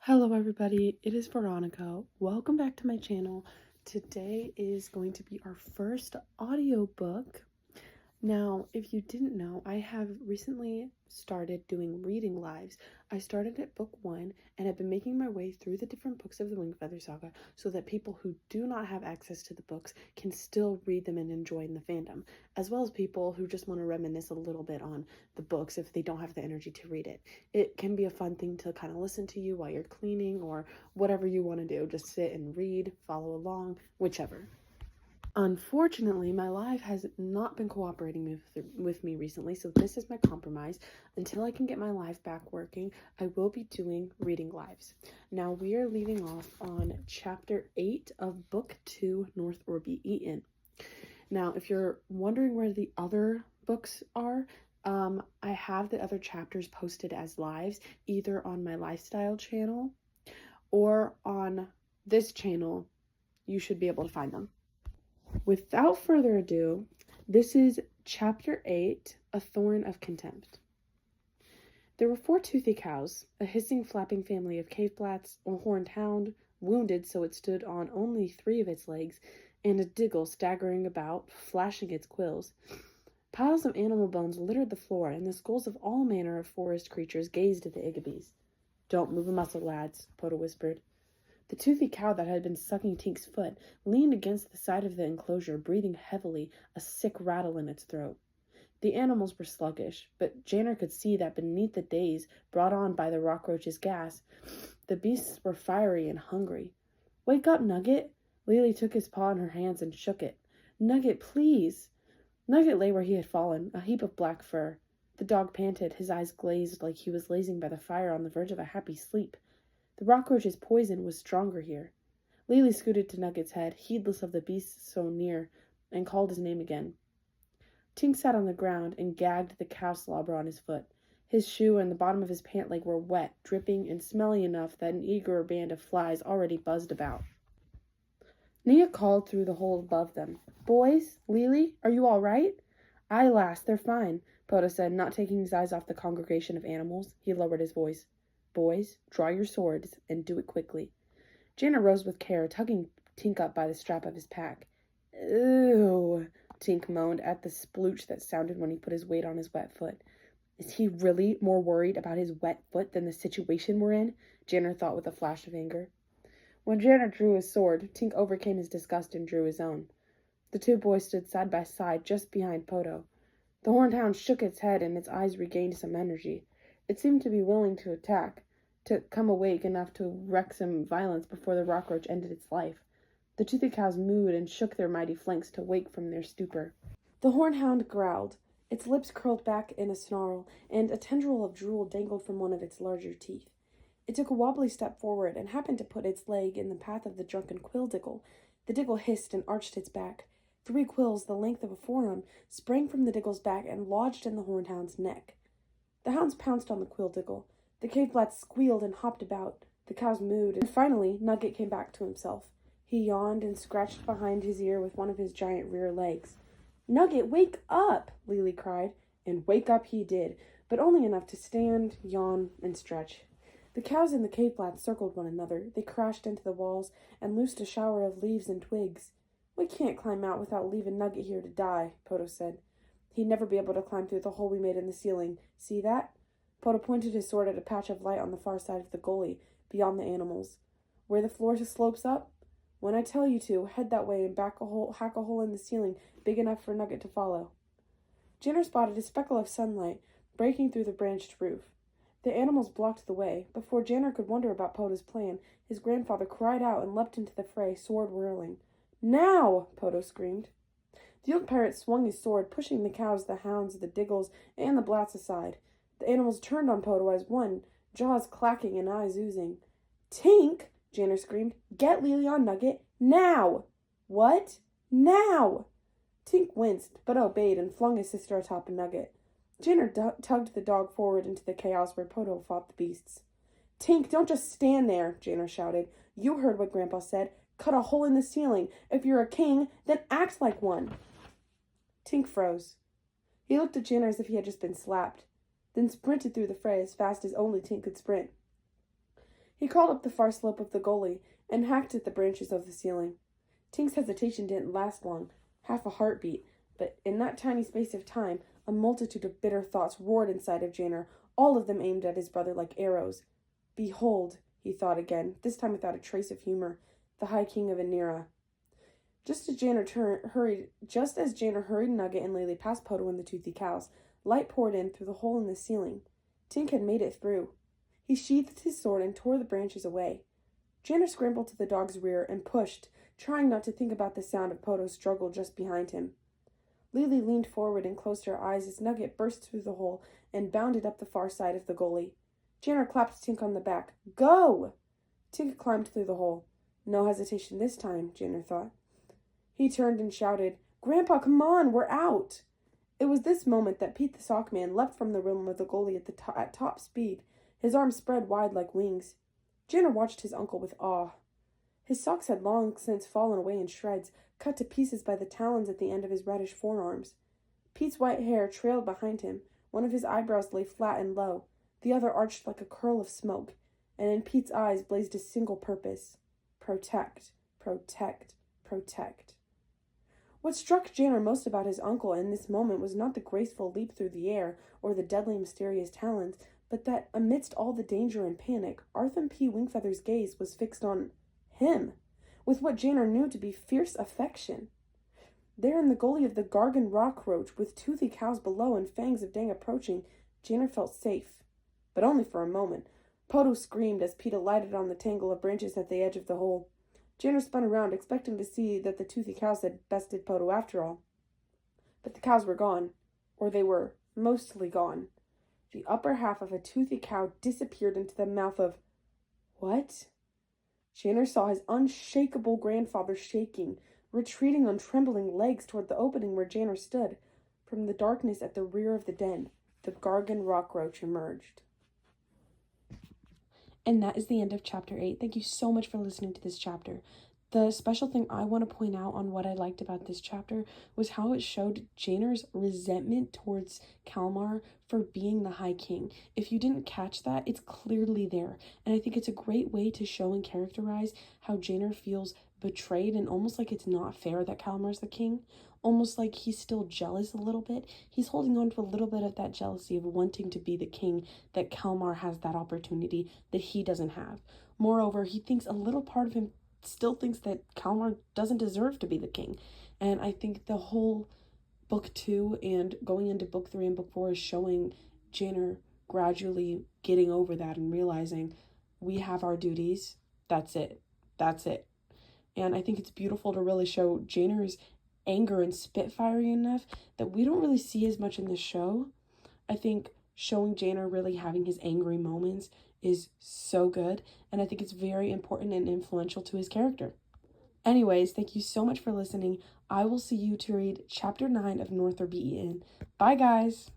Hello everybody, it is Veronica. Welcome back to my channel. Today is going to be our first audiobook. Now, if you didn't know, I have recently started doing reading lives. I started at book 1 and have been making my way through the different books of the Wingfeather Saga so that people who do not have access to the books can still read them and enjoy in the fandom, as well as people who just want to reminisce a little bit on the books if they don't have the energy to read it. It can be a fun thing to kind of listen to you while you're cleaning or whatever you want to do. Just sit and read, follow along, whichever. Unfortunately, my life has not been cooperating with me recently, so this is my compromise. Until I can get my life back working, I will be doing reading lives. Now, we are leaving off on chapter 8 of book 2, North Orby Eaton. Now, if you're wondering where the other books are, I have the other chapters posted as lives, either on my lifestyle channel or on this channel. You should be able to find them. Without further ado, this is Chapter 8, A Thorn of Contempt. There were 4 toothy cows, a hissing, flapping family of cave-blats, a horned hound, wounded so it stood on only 3 of its legs, and a diggle staggering about, flashing its quills. Piles of animal bones littered the floor, and the skulls of all manner of forest creatures gazed at the Igabys. "Don't move a muscle, lads," Poto whispered. The toothy cow that had been sucking Tink's foot leaned against the side of the enclosure, breathing heavily, a sick rattle in its throat. The animals were sluggish, but Janner could see that beneath the daze brought on by the rockroach's gas, the beasts were fiery and hungry. "Wake up, Nugget!" Lily took his paw in her hands and shook it. "Nugget, please!" Nugget lay where he had fallen, a heap of black fur. The dog panted, his eyes glazed like he was lazing by the fire on the verge of a happy sleep. The rockroach's poison was stronger here. Lily scooted to Nugget's head, heedless of the beast so near, and called his name again. Tink sat on the ground and gagged the cow slobber on his foot. His shoe and the bottom of his pant leg were wet, dripping, and smelly enough that an eager band of flies already buzzed about. Nia called through the hole above them. "Boys? Lily? Are you all right?" "Aye, lass, they're fine," Poto said, not taking his eyes off the congregation of animals. He lowered his voice. "Boys, draw your swords, and do it quickly." Janner rose with care, tugging Tink up by the strap of his pack. "Ew," Tink moaned at the splooch that sounded when he put his weight on his wet foot. Is he really more worried about his wet foot than the situation we're in? Janner thought with a flash of anger. When Janner drew his sword, Tink overcame his disgust and drew his own. The 2 boys stood side by side just behind Poto. The horned hound shook its head and its eyes regained some energy. It seemed to be willing to attack, to come awake enough to wreak some violence before the rockroach ended its life. The toothy cows mooed and shook their mighty flanks to wake from their stupor. The horned hound growled. Its lips curled back in a snarl, and a tendril of drool dangled from one of its larger teeth. It took a wobbly step forward and happened to put its leg in the path of the drunken quill diggle. The diggle hissed and arched its back. 3 quills, the length of a forearm, sprang from the diggle's back and lodged in the horned hound's neck. The hounds pounced on the quill diggle. The cave-blats squealed and hopped about. The cows mooed, and finally Nugget came back to himself. He yawned and scratched behind his ear with one of his giant rear legs. "Nugget, wake up!" Lily cried, and wake up he did, but only enough to stand, yawn, and stretch. The cows in the cave-flats circled one another. They crashed into the walls and loosed a shower of leaves and twigs. "We can't climb out without leaving Nugget here to die," Poto said. "He'd never be able to climb through the hole we made in the ceiling. See that?" Poto pointed his sword at a patch of light on the far side of the gully, beyond the animals. "Where the floor slopes up? When I tell you to, head that way and hack a hole in the ceiling big enough for Nugget to follow." Janner spotted a speckle of sunlight breaking through the branched roof. The animals blocked the way. Before Janner could wonder about Poto's plan, his grandfather cried out and leapt into the fray, sword whirling. "Now!" Poto screamed. The old pirate swung his sword, pushing the cows, the hounds, the diggles, and the blats aside. The animals turned on Poto as one, jaws clacking and eyes oozing. "Tink!" Janner screamed. "Get Lily on Nugget, now!" "What? Now!" Tink winced, but obeyed and flung his sister atop a Nugget. Janner tugged the dog forward into the chaos where Poto fought the beasts. "Tink, don't just stand there," Janner shouted. "You heard what Grandpa said. Cut a hole in the ceiling. If you're a king, then act like one." Tink froze. He looked at Janner as if he had just been slapped, then sprinted through the fray as fast as only Tink could sprint. He crawled up the far slope of the gully and hacked at the branches of the ceiling. Tink's hesitation didn't last long, half a heartbeat, but in that tiny space of time, a multitude of bitter thoughts roared inside of Janner, all of them aimed at his brother like arrows. Behold, he thought again, this time without a trace of humor, the High King of Anira. Just as Janner hurried Nugget and Lily past Poto and the toothy cows, light poured in through the hole in the ceiling. Tink had made it through. He sheathed his sword and tore the branches away. Janner scrambled to the dog's rear and pushed, trying not to think about the sound of Poto's struggle just behind him. Lily leaned forward and closed her eyes as Nugget burst through the hole and bounded up the far side of the gully. Janner clapped Tink on the back. Go! Tink climbed through the hole. No hesitation this time, Janner thought. He turned and shouted, Grandpa, come on, we're out! It was this moment that Pete the Sock Man leapt from the rim of the gully at top speed, his arms spread wide like wings. Janner watched his uncle with awe. His socks had long since fallen away in shreds, cut to pieces by the talons at the end of his reddish forearms. Pete's white hair trailed behind him. One of his eyebrows lay flat and low, the other arched like a curl of smoke, and in Pete's eyes blazed a single purpose: protect, protect, protect. What struck Janner most about his uncle in this moment was not the graceful leap through the air or the deadly mysterious talons, but that, amidst all the danger and panic, Arthur P. Wingfeather's gaze was fixed on him, with what Janner knew to be fierce affection. There in the gully of the Gargan Rockroach, with toothy cows below and fangs of Dang approaching, Janner felt safe. But only for a moment. Poto screamed as Pete alighted on the tangle of branches at the edge of the hole. Janner spun around, expecting to see that the toothy cows had bested Poto after all. But the cows were gone, or they were mostly gone. The upper half of a toothy cow disappeared into the mouth of... What? Janner saw his unshakable grandfather shaking, retreating on trembling legs toward the opening where Janner stood. From the darkness at the rear of the den, the Gargan Rockroach emerged. And that is the end of chapter 8. Thank you so much for listening to this chapter. The special thing I want to point out on what I liked about this chapter was how it showed Janner's resentment towards Kalmar for being the High King. If you didn't catch that, it's clearly there. And I think it's a great way to show and characterize how Janner feels betrayed and almost like it's not fair that Kalmar's the king. Almost like he's still jealous a little bit. He's holding on to a little bit of that jealousy of wanting to be the king, that Kalmar has that opportunity that he doesn't have. Moreover, he thinks a little part of him still thinks that Kalmar doesn't deserve to be the king. And I think the whole book 2 and going into book 3 and book 4 is showing Janner gradually getting over that and realizing we have our duties. That's it. That's it. And I think it's beautiful to really show Janner's anger and spitfire enough that we don't really see as much in the show. I think showing Janner really having his angry moments is so good, and I think it's very important and influential to his character. Anyways, thank you so much for listening. I will see you to read chapter 9 of Northrop Eaton. Bye, guys!